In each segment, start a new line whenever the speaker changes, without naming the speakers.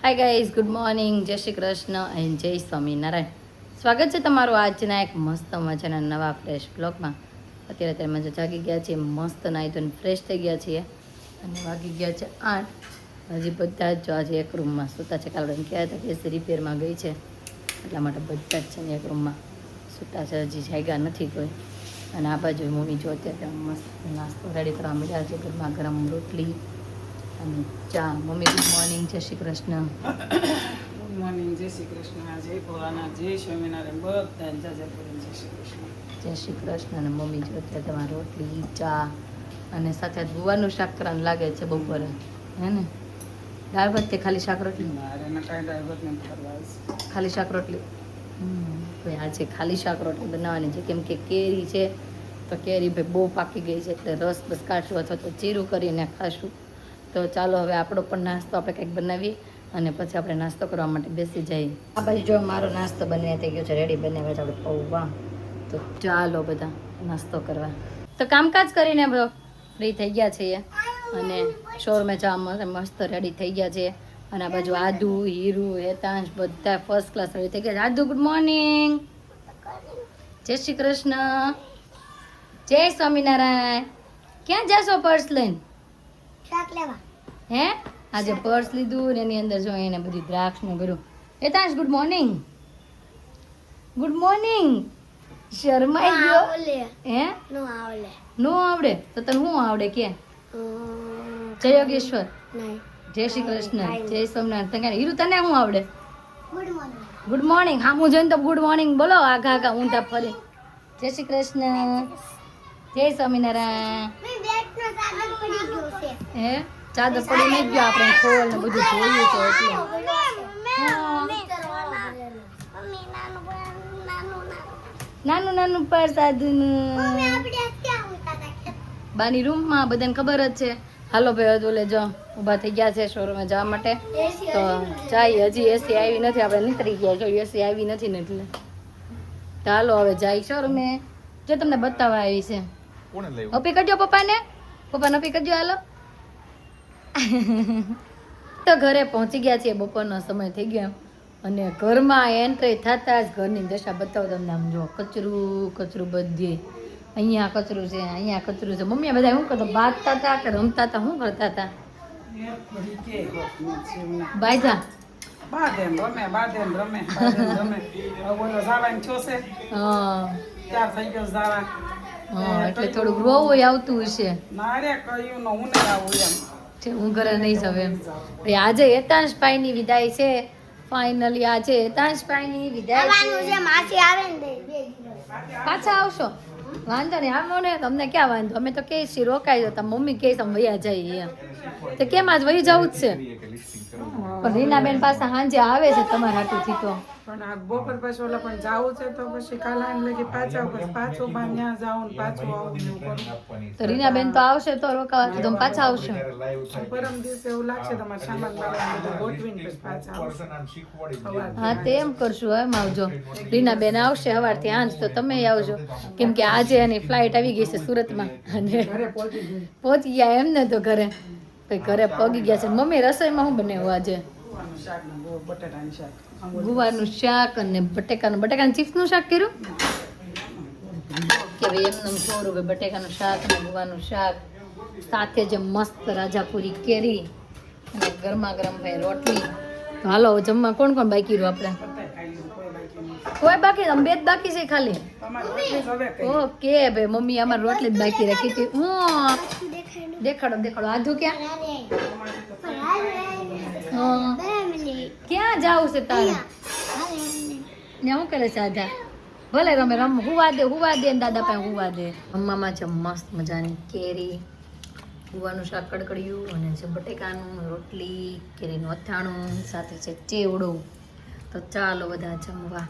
Hi guys, good morning, જય Shri Krishna and જય સ્વામિનારાયણ. સ્વાગત છે તમારું આજના એક મસ્ત મજાના નવા ફ્રેશ બ્લોગમાં. અત્યારે મજા જાગી ગયા છીએ, મસ્ત નાહી ધોઈને ફ્રેશ થઈ ગયા છીએ અને વાગી ગયા છે 8. હજી બધા જ જો આજે એક રૂમમાં સૂતા છે. કાલે કહેતા હતા કે એસી રિપેરમાં ગઈ છે એટલા માટે બધા જ છે ને એક રૂમમાં સૂતા છે, હજી જાગ્યા નથી કોઈ. અને આ બાજુ મમ્મી જો અત્યારે મસ્ત નાસ્તો રેડી કરવા મળ્યા છે, ગરમા ગરમ રોટલી અને ચા. મમ્મી ગુડ મોર્નિંગ, જય શ્રી કૃષ્ણ.
ગુડ મોર્નિંગ, જય શ્રી કૃષ્ણ, જય ભોળાનાથ, જય સ્વામિનારાયણ, બધા જય શ્રી કૃષ્ણ.
જય શ્રી કૃષ્ણ. અને મમ્મી જો અત્યારે તમારી રોટલી ચા અને સાથે ગુવારનું શાક કરવાનું લાગે છે બપોરે, હે ને? દાળ ભાત કે ખાલી શાક રોટલી? ખાલી શાક રોટલી. આજે ખાલી શાક રોટલી બનાવવાની છે, કેમ કે કેરી છે તો કેરી ભાઈ બહુ પાકી ગઈ છે એટલે રસ બસ કાઢશું અથવા તો ચીરું કરીને ખાશું. તો ચાલો હવે આપણો પણ નાસ્તો આપણે કંઈક બનાવીએ અને પછી આપણે નાસ્તો કરવા માટે બેસી જઈએ. આ બાજુ જો મારો નાસ્તો બની થઈ ગયો છે, રેડી બનાવ્યા છે આપણે પૌવા. તો ચાલો બધા નાસ્તો કરવા. તો કામકાજ કરીને ફ્રી થઈ ગયા છીએ અને શોરૂમે જવા મસ્ત રેડી થઈ ગયા છે. અને આ બાજુ આદુ, હીરુ, હેતાંશ બધા ફર્સ્ટ ક્લાસ રેડી થઈ ગયા છે. આદુ ગુડ મોર્નિંગ, જય શ્રી કૃષ્ણ, જય સ્વામિનારાયણ. ક્યાં જાશો પર્સ લઈને? હે આજે પર્સ લીધું ને એની અંદર જો એને બધી દ્રાક્ષ ને બધું. Hetansh good morning. Good morning. શર્માઈ ગયો હે? નો આવડે તો તને શું આવડે કે? જય યોગેશ્વર, જય શ્રી કૃષ્ણ, જય સોમનાથ. તને હીરુ તને શું આવડે? Good morning. હા હું જોઈને તો ગુડ મોર્નિંગ બોલો આઘા આઘા ઊંધા ફરી. જય શ્રી કૃષ્ણ, જય સ્વામિનારાયણ. હે ચાદર પડી નહીં ગયો, આપણે ખોલ ને બધું જોયું છે એટલે નાનું નાનું પ્રસાદનું બાની રૂમમાં બધાને ખબર જ છે. હાલો ભાઈ હજુ લેજો ઊભા થઈ ગયા છે શોરૂમે જવા માટે. તો જાય, હજી એસી આવી નથી, આપણે નીકળી ગયા જો એસી આવી નથી ને એટલે. તો હાલો હવે જાય શોરૂમે. જો તમને બતાવવા આવી છે. અપી કરજો પપ્પાને, પપ્પાને અપી કરજો. હાલો તો ઘરે પહોંચી ગયા છીએ, બપોરનો સમય થઈ ગયો અને ઘરમાં એન્ટ્રી થતા જ ઘરની દશા બતાવો તમને. આમ જો કચરું કચરું બધે, અહીંયા કચરું છે, અહીંયા કચરું છે. મમ્મી બધા શું કરતા, બાંધતા હતા કે રમતા હતા, શું કરતા હતા? બાજા એટલે થોડુંક રોવું આવતું હશે. હું ઘરે નહીં જાવ એમ. આજે હેતાંશભાઈ ની વિદાય છે ફાઇનલી. આજે હેતાંશભાઈ ની વિદાય છે. પાછા આવશો? વાંધો નહીં, આવો ને, તમને ક્યાં વાંધો. અમે તો કે છીએ રોકાઈ જતા, મમ્મી કે તમે વૈયા જઈએ એમ. તો કેમ આજ વહી જવું જ છે? પણ રીનાબેન પાસે સાંજે આવે છે તમારા હાટુથી. તો
પણ આ બપોર પછી ઓલા પણ જાવું છે તો પછી કાલે આમ લગી પાછું બાર ત્યાં જાવું ને પાછું આવું એવું કરું.
તો રીનાબેન તો આવશે તો રોકાવા, તમે પાછા આવશો?
પરમ દિવસે એવું લાગશે તમારે સામાન બામાન બધું ગોઠવીને પછી પાછા આવશે.
હા તે એમ કરશું. એમ આવજો. રીનાબેન આવશે સવારથી આજ, તો તમે આવજો, કેમ કે આજે એની ફ્લાઇટ આવી ગઈ છે સુરતમાં અને પહોંચી ગયા એમ ને. તો ઘરે ઘરે પગી ગયા છે. મમ્મી રસોઈમાં શું બનાવ્યું આજે? ગુવારનું શાક અને બટેકાનું ચિપ્સનું શાક કર્યું કે ભાઈ એમને થોડું ભાઈ બટેકાનું શાક અને ગુવારનું શાક સાથે જે મસ્ત રાજાપુરી કેરી અને ગરમા ગરમ ભાઈ રોટલી. તો હાલો જમવા કોણ કોણ બાકી રહ્યું? આપણે કોઈ બાકી, અમે બે જ બાકી છે ખાલી. ઓકે ભાઈ, મમ્મી અમારે રોટલી જ બાકી રાખી હતી. હું દેખાડો આધુ ક્યાં? ક્યાં જાવું છે તારે? ને શું કરે છે આધા? ભલે રમે હુવા દે ને દાદા પાસે હુવા દે. મમ્મામાં છે મસ્ત મજાની કેરી, ગુવાનું શાક કડકડિયું અને છે બટેકાનું રોટલી, કેરીનું અથાણું, સાથે છે ચેવડું. તો ચાલો બધા જમવા.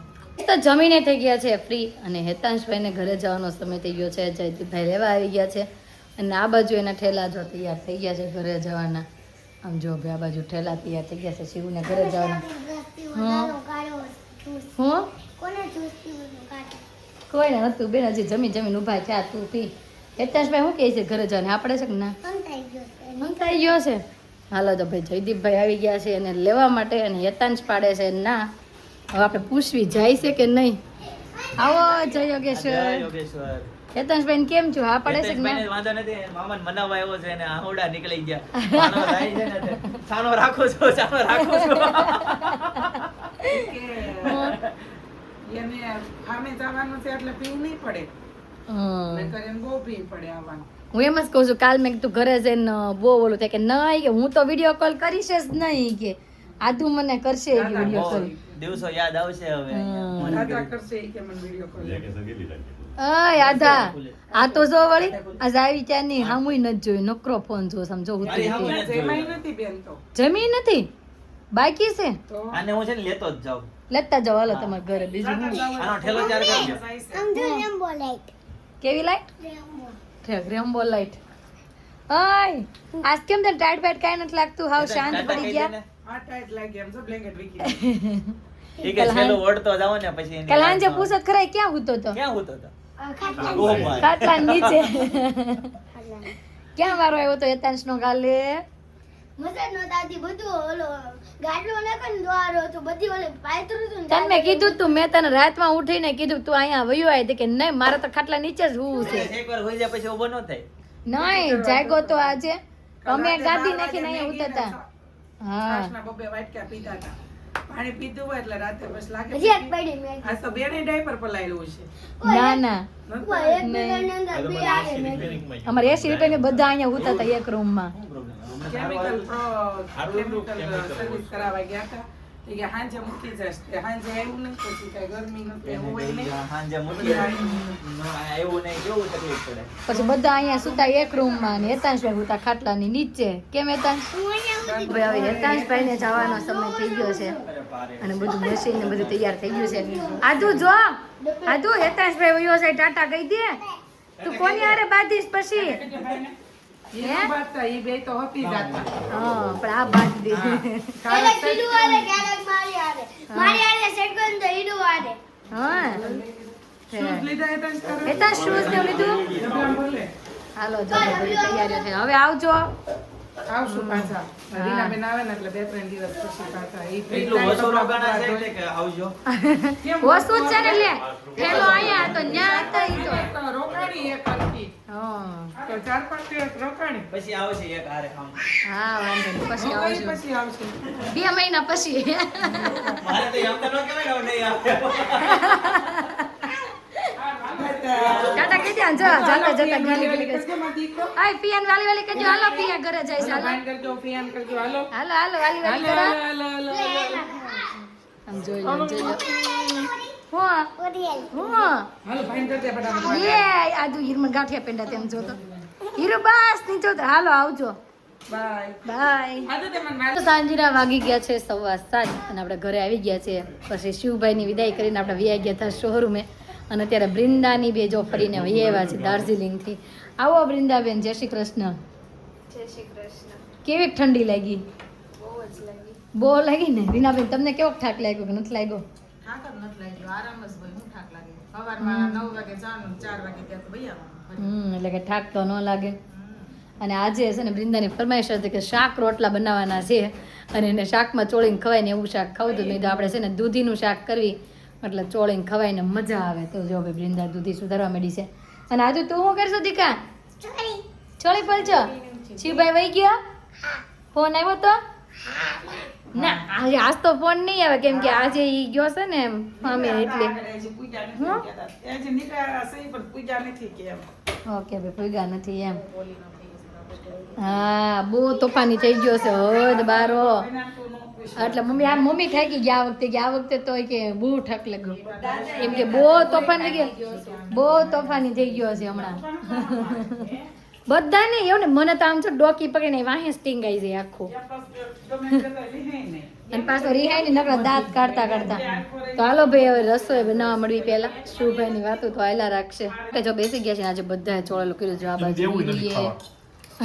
તો જમીને થઈ ગયા છે ફ્રી અને હેતાંશભાઈને ઘરે જવાનો સમય થઈ ગયો છે. જયદીપભાઈ લેવા આવી ગયા છે અને આ બાજુ એના ઠેલા જો તૈયાર થઈ ગયા છે ઘરે જવાના. આમ જો ભાઈ આ બાજુ ઠેલા તૈયાર થઈ ગયા છે શિવને ઘરે જવાના. હું કોઈ ને નતું બેન, હજી જમીન ઉભા થયા. તું પી. હેતાંશભાઈ શું કહે છે ઘરે જવાને? આપણે છે કે ના? મન થઈ ગયો છે. હાલો તો ભાઈ જયદીપભાઈ આવી ગયા છે એને લેવા માટે અને યતાંશ પાડે છે ના. હવે આપણે પૂછવી જાય છે કે નહીં. આવો જય યોગેશ્વર. યતાંશભાઈ કેમ છો? હા પડે છે કે ના?
વાંધો નથી. મામાને મનાવવા આવ્યો છે અને આહોડા નીકળી ગયા. સાનો થાય છે ને સાનો રાખો છો.
એને ફામે જવાનું છે એટલે પી નહીં પડે. નહીંતર એને બહુ પી પડે આવવાનું.
હું એમ જ કહું છું કાલ મેં તું ઘરે જઈને બહુ ઓલું થાય કે નહીં કે હું તો વિડીયો કોલ કરીશ જ નહીં કે આધુ મને કરશે વિડીયો કોલ.
દિવસો યાદ આવશે હવે.
રાજા કરશે ઈ કે મને વિડીયો કોલ.
અય આધા આ તો જો વળી આજ આવી ત્યાંની હામુય નથી જોયું નકરો ફોન જો સમજો હું
એમાંય નથી બેન તો.
જમી નથી બાકી છે
તો
આને હું છે ને લેતો જ જાઉં.
લેતા જાવ હાલો તમારા ઘરે બીજું હું.
આનો ઠેલો ચાર કરજો.
કેવી લાઈટ રેમ્બો લાઈટ. અય આજ કેમ તને ટાઈટ બેટ કાઈ નથી લાગતું હાવ શાંત પડી ગયા.
આ ટાઈટ લાગે એમ તો બ્લેન્કેટ વીકી.
ઈ કે છેલ્લો ઓઢતો જાવ ને પછી એને
કાલ સાંજે પૂછત ખરા ક્યાં હૂતો તો
ક્યાં હોતો હતો? Oh my.
ખાટલા નીચે ક્યાં વારો આવ્યો તો યતાંશ નો કાલે
મજા નહોતી આવતી, બધું ઓલો ગાડલો નાખો ને દ્વારો તો બધી ઓલે પાયતરું હતું ને
તને મેં કીધું તું મેં તને રાતમાં ઉઠીને કીધું તું અહીંયા વયો આવી કે નહીં મારે તો ખાટલા નીચે જ હોવું છે.
એકવાર હોઈ જાય પછી ઊભો ન થાય.
નહીં જાગો તો આજે અમે ગાદી નાખીને અહીંયા ઉતરતા. હા
છાશના બબે વાટકા પીતા હતા. પાણી પીધું હોય એટલે રાતે બસ લાગે.
હજી એક પડી મેં
આ તો બેને ડાયપર પલાયેલું છે.
ના ના
ઉપર એક મિનિટની અંદર બે આવે મેં
અમારે 80 રૂપિયા બધા અહીંયા ઉતરતા એક રૂમમાં.
કેમિકલ સર્વિસ કરાવવા ગયા હતા. એ કે હાંજે મૂકી જશે. હાંજે આવ્યું નહીં પછી કઈ ગરમી નથી એવું હોય નહીં.
હાંજે મૂકી આવ્યું નહીં કેવું તકલીફ પડે.
પછી બધા અહીંયા સુતા એક રૂમમાં અને હેતાંશભાઈ સુતા ખાટલાની નીચે. કેમ હેતાંશ? ભાઈ હવે હેતાંશભાઈને જવાનો સમય થઈ ગયો છે અને બધું મશીન ને બધું તૈયાર થઈ ગયું છે. આધુ જો આધુ હેતાંશભાઈ વયો છે ટાટા કહી દે તું કોની હારે બાંધીશ પછી.
એનું બાદતા ઈ બે તો હતી જ હતા.
હા પણ આ બાંધી દે.
એટલે કીડું આલે ક્યારેક મારી આલે સેકન્ડ તો ઈડું આલે
હા
શૂઝ લીધા હતા ને તારે?
હેતાંશ શૂઝ ને લીધું.
ડબલામાં ભલે.
હાલો જો બધી તૈયારીઓ છે હવે આવજો.
આવશું પાછા. રીનાબેન આવે ને એટલે 2-3 દિવસ પછી પાછા. ઈ
એટલું વસો રોકાણા છે એટલે કે આવજો.
વસ્તુ જ છે ને લે ઠેલો અહીંયા તો ન્યા હતા ઈ તો.
તો રોકાણી એક હતી.
હા
તો 4-5 દિવસ રોકાણી.
પછી આવશે એક હારે ખામ.
હા વાંધો નહીં પછી
રોકાઈ
આવજો
પછી આવશું.
2 મહિના પછી.
મારે તો એમ તો ન કહેવાય ને નહીં આવે.
ટાટા કહી દે જો જાતા જતા ગીલી ગીલી
કરજો મારા દીકરો.
આય પિયાન વાલી વાલી કહેજો હાલો પિયા ઘરે જાય છે હાલો
ફાઇન કરજો, ફિયાન કરજો. હાલો.
હાલો હાલો વાલી વાલી
હાલો,
કરો
હાલો, હાલો, હાલો.
આમ જોઈ લો હું
ઓરિયલ
હાલો, ફાઇન કરજે ફટાફટ.
એ આજુ હીરમન ગાંઠિયા પેંડા તેમ જોતો હીરો બસ ની જોતો હાલો આવજો
બાય.
બાય.
આ તો તે મને મારે-
સાંજના વાગી ગયા છે 7:15 અને આપણે ઘરે આવી ગયા છે. પછી શિવભાઈની વિદાય કરીને આપણે વ્યાઈ ગયા હતા શોરૂમે અને અત્યારે બૃંદાની બે જો ફરીને વહી આવ્યા છે દાર્જિલિંગથી. આવો બૃંદાબેન જય શ્રી કૃષ્ણ.
જય શ્રી કૃષ્ણ.
કેવી ઠંડી લાગી?
બહુ જ લાગી.
બહુ લાગી ને રીનાબેન તમને કેવો ઠાક લાગ્યો કે નથી લાગ્યો?
થાક જ નથી લાગ્યો. આરામ જ હોય. હું થાક લાગે? સવારમાં 9 વાગે જવાનું, 4 વાગે ત્યાં તો વહી આવવાનું.
એટલે કે ઠાક તો ન લાગે. અને આજે છે ને બૃંદાની ફરમાઈશ હતી કે શાક રોટલા બનાવવાના છે અને એને શાકમાં ચોળીને ખવાય ને એવું શાક ખાવું હતું. મેં તો આપણે છે ને દૂધીનું શાક કરવી એટલે ચોળીને ખવાય ને મજા આવે. તો જો ભાઈ બૃંદા દૂધી સુધારવા માંડી છે. અને આજુ તું શું કરશો દીકા? ચોળી પલચો શિવભાઈ વહી ગયા? ફોન આવ્યો તો? ના આજે આજ તો ફોન નહીં આવે કેમ કે આજે ઈ ગયો છે ને મામી એટલે.
હજી પૂજા નથી કહેતા. હજી નીકળ્યા છે પણ પૂજા નથી કે એમ.
ઓકે ભાઈ પૂગા નથી એમ.
બોલી નથી.
હા બહુ તોફાની થઈ ગયો છે હદ બારો.
એના તો નો પૂછ.
એટલે મમ્મી થાકી ગયા આ વખતે કે આ વખતે તો કે બહુ ઠક લાગ્યું એમ કે બહુ તોફાની થઈ ગયો બહુ તોફાની થઈ ગયો છે હમણાં. બધાને એવું ને મને તો આમ છો ડોકી પકડીને વાહે સ્ટિંગ આવી જાય આખું.
ગમે તે તો લીહે નહીં.
અને પાછો રિહાઈ ને નકરા દાંત કાઢતા કાઢતા. તો હાલો ભાઈ હવે રસોઈ બનાવવા મળવી પહેલા શુભાઈની વાતો તો હાયલા રાખશે. કે જો બેસી ગયા છે ને આજે બધાએ ચોળેલું કર્યું છે. આ બાજુ વીરીએ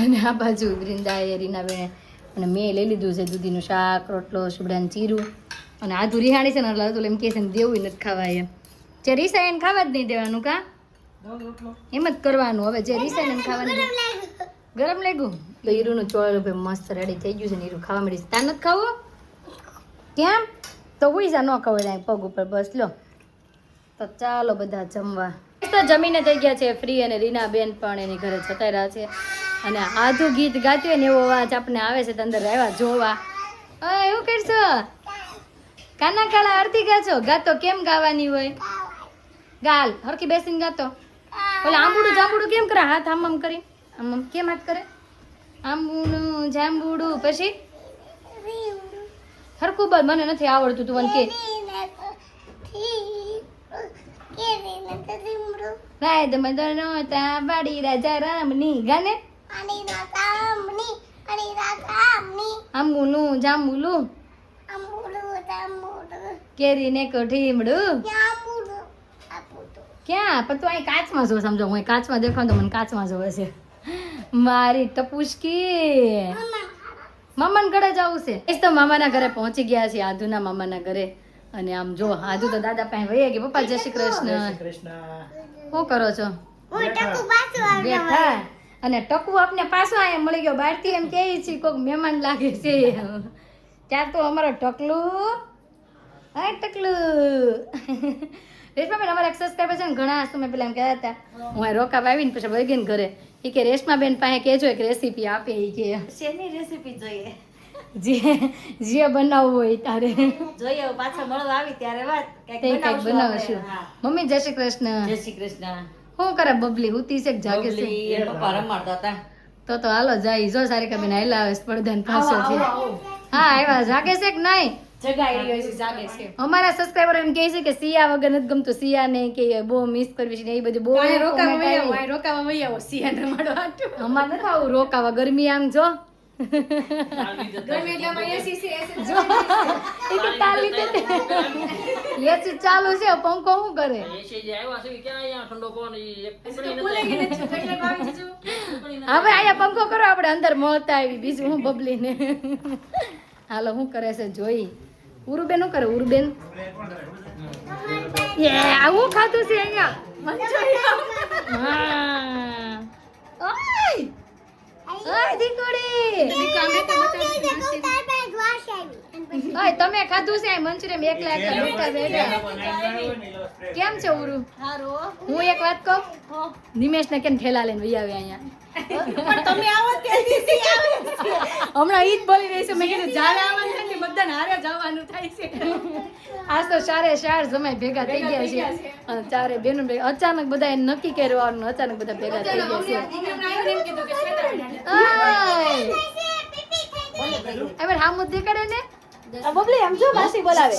અને આ બાજુ વૃંદાએ રીનાબેને અને મેં લઈ લીધું છે દૂધીનું શાક રોટલો શુભડાનું ચીરું અને આધુ રિહાણી છે ને એટલે એમ કહે છે ને દેવું નથી ખાવાય એમ. જે રીસાય એને ખાવા જ નહીં દેવાનું કા
બોલ રોટલો.
એમ જ કરવાનું. હવે જે રીસાય એને ખાવાનું ગરમ લાગ્યું તો હીરુનું ચોળેલું ભાઈ મસ્ત રેડી થઈ ગયું છે ને હીરુ ખાવા માંડી છે. તાર નથી ખાવું? કેમ? તો હુઈ જા, ન ખવડાય પગ ઉપર. બસ લો, તો ચાલો બધા જમવા. તો જમીને થઈ ગયા છે ફ્રી અને રીના બેન પણ એની ઘરે જતા રહ્યા છે. અને આધું ગીત ગાતી હોય ને એવો અવાજ આપણને આવે છે તો અંદર આવ્યા જોવા. એવું કરશો? કાના કાળા અડધી ગાચો ગાતો. કેમ ગાવાની હોય? ગાલ હરખી બેસીને ગાતો. ઓલા આંબુડું જાંબુડું કેમ કરે? હાથ આમ આમ કરી આમ આમ કેમ હાથ કરે? આંબુડું જાંબુડું પછી હરખું બોલ. મને નથી આવડતું, તું મને કે. રાયદ મદનો તા બાડી રાજા રામની ગાને આંબુનું જાંબુલું કેરી ને કઠીમડું. ક્યાં? પણ તું અહીં કાચમાં જો. સમજો હું અહીં કાચમાં દેખાવ તો મને કાચમાં જોવે છે મારી ટપુશકી. મામાના ઘરે જવું છે. એ તો મામાના ઘરે પહોંચી ગયા છે, આધુના મામાના ઘરે. અને આમ જો આધુ તો દાદા પાસે વહી ગઈ. પપ્પા જય શ્રી કૃષ્ણ. શું કરો છો? બેઠા. અને ટકુ આપને પાછો અહીંયા મળી ગયો બહારથી. એમ કે છે કોઈક મહેમાન લાગે છે. ત્યાં તો અમારો ટકલું. હા ટકલું. રેશમાબેન અમારા એક સબસ્ક્રાઈબર છે ને ઘણા તમે પેલા એમ કહેતા હતા હું અહીં રોકાવા આવીને પછી વહી ગઈ ને ઘરે. એ કે રેશમાબેન પાસે કહેજો એક રેસીપી આપે. એ કે
શેની રેસીપી જોઈએ?
જે બનાવવું હોય તારે
જોઈએ પાછા મળવા આવી ત્યારે વાત
કંઈક બનાવશું. મમ્મી જય શ્રી કૃષ્ણ.
જય શ્રી કૃષ્ણ.
શું કરે બબલી? હુતી છે કે જાગે છે?
બબલી એના પપ્પા રમાડતા હતા.
તો હાલો જાય. જો સારિકા બેન હાલ આવે સ્પર્ધાન પાસે છે. હા આવ્યા. જાગે છે કે નહીં?
જગાડી હોય છે, જાગે છે.
અમારા સબસ્ક્રાઇબર એમ કહે છે કે સિયા વગર નથી ગમતું. સિયા ને કે બહુ મિસ કરવી છે ને એ બધું બહુ
રોકાવા વહી આવો સિયાને રમાડવા.
અમારે નથી આવું રોકાવા. ગરમી આમ જો એસી ચાલુ છે, પંખો શું કરે? હવે અહીંયા પંખો કરો આપણે અંદર મળતા આવી. બીજું હું બબલી ને હાલો શું કરે છે જોઈ. ઉરુબેન શું કરે? ઉરુબેન આવું ખાતું છે અહીંયા. તમે ખાધું છે મંચુરિયન? એકલા એકલા બેઠા. કેમ છે ઉરુ? હું એક વાત કહું, નિમેશ ને કેમ ઠેલા લઈને વહી આવે અહીંયા? હમણાં ઈ જ બોલી રહી છે. મેં કીધું જારે આવવાનું છે ને બધાને હારે જવાનું થાય છે. આજ તો ચારે ચાર જમાઈ ભેગા થઈ ગયા છે. અને ચારે બેનો અચાનક બધા નક્કી કરવાનું, અચાનક બધા ભેગા થઈ ગયા છે. હવે હા મુદ્દે કરે ને બબલી આમ જો માસી બોલાવે.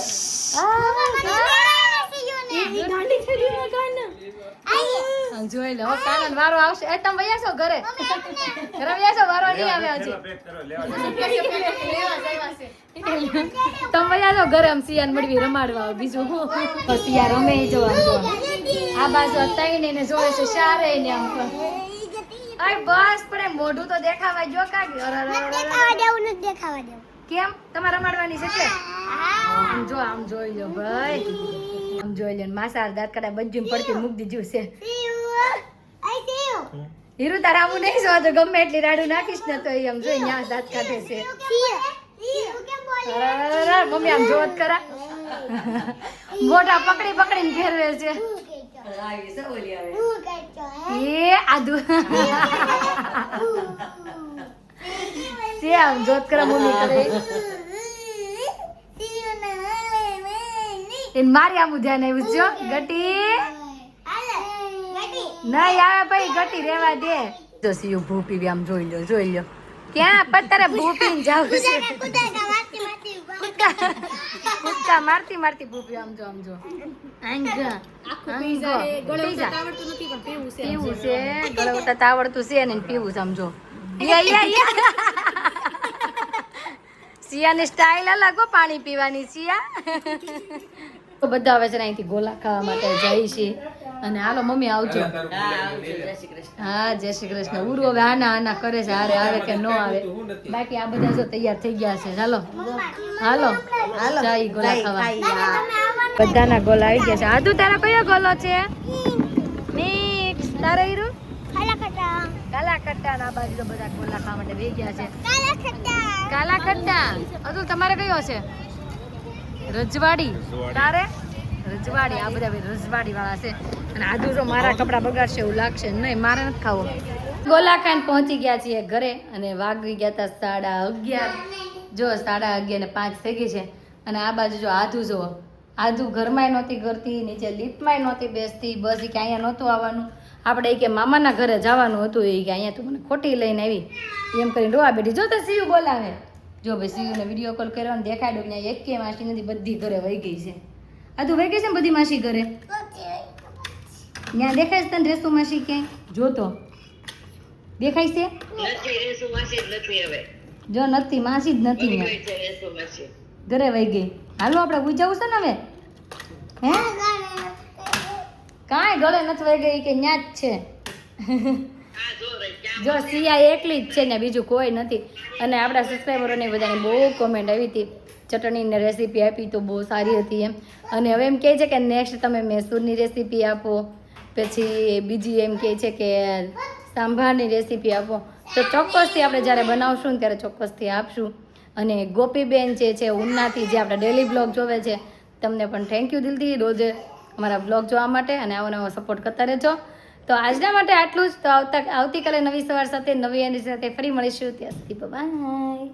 જોઈ લો કાનન વારો આવશે. એ તમે વયા છો ઘરે? ઘરે વયા છો? વારો નહીં આવે હજી. તમે વયા છો ઘરે? આમ સિયાન મળવી રમાડવા. બીજું હું સિયા રમે જોવા. આ બાજુ તઈને ને જોવે છે સારે ને આમ. અરે બસ પણ મોઢું તો દેખાવા જો કા. કેમ? તમારે રમાડવાની છે એટલે આમ જો. આમ જોઈ લો ભાઈ, આમ જોઈ લો. માસાર દાંત કાઢા બજ્જું પડતી મૂક દીધું છે. હીરુ તારા આવું નહીં જો તો ગમે એટલી રાડું નાખીશ ને તો આમ જોઈ ન્યા દાંત કાઢે છે. મમ્મી આમ જોત કરા. મોઢા પકડી પકડીને ફેરવે છે. એ આદુ છે આમ જોત કરા. મમ્મી કરે એને મારી આમ ધ્યાન આવ્યું છે. ગટી નહીં આવે ભાઈ, ગટી રેવા દે. જો સીયું ભૂ પીવી. આમ જોઈ લો, જોઈ લો. ક્યાં પણ તારે ભૂ પીને જાવ છે? કૂદકા મારતી મારતી ભૂ પીવી. આમ જો, આમ જો. પીવું છે ગળવતા આવડતું છે ને પીવું છે. આમ જો સિયાની સ્ટાઇલ અલગ હો પાણી પીવાની. સિયા તો બધા આવે છે ને અહીંથી ગોલા ખાવા માટે જાય છે. અને હાલો મમ્મી આવજો. હા જય શ્રી કૃષ્ણ. ઉરુ હવે આના આના કરે છે. હારે આવે કે ન આવે. બાકી આ બધા જો તૈયાર થઈ ગયા છે. ચાલો હાલો હાલો જાય ગોલા ખાવા. બધાના ગોલા આવી ગયા છે. આદુ તારા કયો ગોલો છે? મિક્સ. તારા હીરુ કાલા ખટ્ટા ના બાજુ તો બધા ગોલા ખાવા માટે બેસી ગયા છે.
કાલા ખટ્ટા.
કાલા ખટ્ટા. અતુલ તમારે કયો છે? રજવાડી. તારે રજવાડી. આ બધા રજવાડી વાળા છે. અને આદુ તો મારા કપડા બગાડશે એવું લાગશે. નહીં, મારે નથી ખાવું. ગોલા ખાઈને પહોંચી ગયા છીએ ઘરે અને વાગી ગયા હતા 11:30. જો 11:30 થઈ ગઈ છે. અને આ બાજુ જો આધુ જો આધુ ઘરમાંય નહોતી કરતી, નીચે લિફ્ટમાંય નહોતી બેસતી. બસ એ કે અહીંયા નહોતું આવવાનું. આપણે એ કે મામાના ઘરે જવાનું હતું. એ કે અહીંયા તું મને ખોટી લઈને આવી એમ કરીને રોવા બેઠી. જો તો સીયુ બોલાવે. જો ભાઈ સીયુને વિડીયો કોલ કર્યો ને દેખાડ્યું ત્યાં એક કે માસી નથી, બધી ઘરે વહી ગઈ છે. આ તું વહી ગઈ છે ને બધી માસી ઘરે? ત્યાં દેખાય છે તને રેસુ માસી ક્યાંય? જોતો દેખાય છે? જો નથી, માસી જ નથી ત્યાં. ઘરે વહી ગઈ. હાલો આપણે ઉઈ જવું છે ને હવે. હે કાંઈ ગળે નથી વહી ગઈ કે ન્યા જ છે. જો સિયા એકલી જ છે ને બીજું કોઈ નથી. અને આપણા સબસ્ક્રાઈબરોને બધાની બહુ કોમેન્ટ આવી હતી, ચટણીની રેસીપી આપી તો બહુ સારી હતી એમ. અને હવે એમ કહે છે કે નેક્સ્ટ તમે મૈસૂરની રેસીપી આપો, પછી બીજી એમ કહે છે કે સાંભારની રેસીપી આપો. તો ચોક્કસથી આપણે જ્યારે બનાવશું ને ત્યારે ચોક્કસથી આપશું. અને ગોપીબેન જે છે ઉનાથી જે આપણા ડેલી બ્લોગ જોવે છે, તમને પણ થેન્ક યુ દિલથી રોજ અમારા બ્લોગ જોવા માટે અને આવો નવો સપોર્ટ કરતા રહેજો. તો આજના માટે આટલું જ. તો આવતીકાલે નવી સવાર સાથે નવી એની સાથે ફરી મળીશું. ત્યાં સુધી બાય.